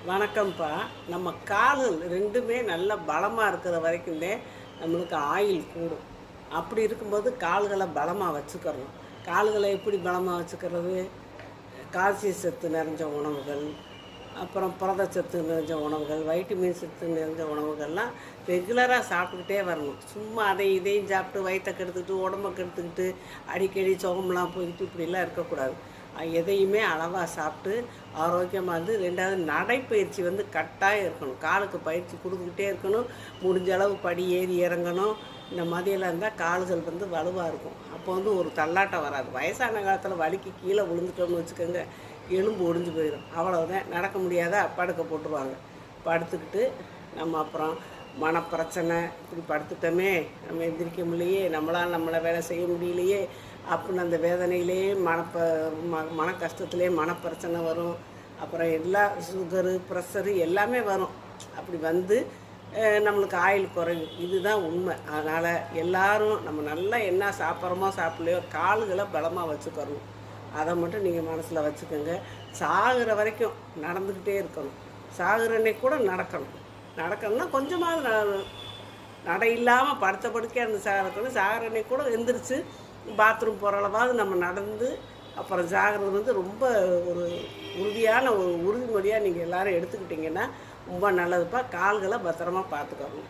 வணக்கம்ப்பா. நம்ம கால்கள் ரெண்டுமே நல்ல பலமாக இருக்கிற வரைக்கும்தே நம்மளுக்கு ஆயுள் கூடும். அப்படி இருக்கும்போது கால்களை பலமாக வச்சுக்கிறணும். கால்களை எப்படி பலமாக வச்சுக்கிறது? கால்சியம் சத்து நிறைஞ்ச உணவுகள், அப்புறம் புரதச்சத்து நிறைஞ்ச உணவுகள், வைட்டமின் சத்து நிறைஞ்ச உணவுகள்லாம் ரெகுலராக சாப்பிட்டுக்கிட்டே வரணும். சும்மா அதை இதையும் சாப்பிட்டு வயிற்றை கெடுத்துக்கிட்டு உடம்பை கெடுத்துக்கிட்டு அடிக்கடி சுகம்லாம் போய்கிட்டு இப்படிலாம் இருக்கக்கூடாது. எதையுமே அளவாக சாப்பிட்டு ஆரோக்கியமாக இருந்து, ரெண்டாவது நடைப்பயிற்சி கட்டாயம் இருக்கணும். காலுக்கு பயிற்சி கொடுத்துக்கிட்டே இருக்கணும். முடிஞ்ச அளவு படி ஏறி இறங்கணும். இந்த மாதிரியெல்லாம் இருந்தால் கால்கள் வலுவாக இருக்கும். அப்போ ஒரு தள்ளாட்டம் வராது. வயசான காலத்தில் வலிக்கு கீழே விழுந்துட்டோம்னு வச்சுக்கோங்க, எலும்பு ஒடிஞ்சு போயிடும். அவ்வளோதான். நடக்க முடியாத படுக்க போட்டுருவாங்க. படுத்துக்கிட்டு நம்ம அப்புறம் மனப்பிரச்சனை, இப்படி படுத்துட்டோமே, நம்ம எந்திரிக்க முடியலையே, நம்மளால் நம்மளை வேலை செய்ய முடியலையே அப்படின்னு அந்த வேதனையிலே மன கஷ்டத்துலேயே மனப்பிரச்சனை வரும். அப்புறம் எல்லா சுகரு ப்ரெஷரு எல்லாமே வரும். அப்படி நம்மளுக்கு ஆயுள் குறையும். இதுதான் உண்மை. அதனால் எல்லோரும் நம்ம நல்லா என்ன சாப்பிட்றோமோ சாப்பிட்லையோ கால்களை பலமாக வச்சுக்கிறணும். அதை மட்டும் நீங்கள் மனசில் வச்சுக்கோங்க. சாகிற வரைக்கும் நடந்துக்கிட்டே இருக்கணும். சாகிற அன்னைக்கு கூட நடக்கணும்னா கொஞ்சமாவது நடை இல்லாமல் படுத்த படுக்கையாக இருந்து சாகிறக்கணும். சாகிற அன்னைக்கு கூட எந்திரிச்சு பாத்ரூம் போகிற அளவாவது நம்ம நடந்து அப்புறம் சாகிறது ரொம்ப ஒரு உறுதியான ஒரு உறுதிமொழியாக நீங்கள் எல்லோரும் எடுத்துக்கிட்டிங்கன்னா ரொம்ப நல்லதுப்பா. கால்களை பத்திரமா பார்த்துக்கணும்.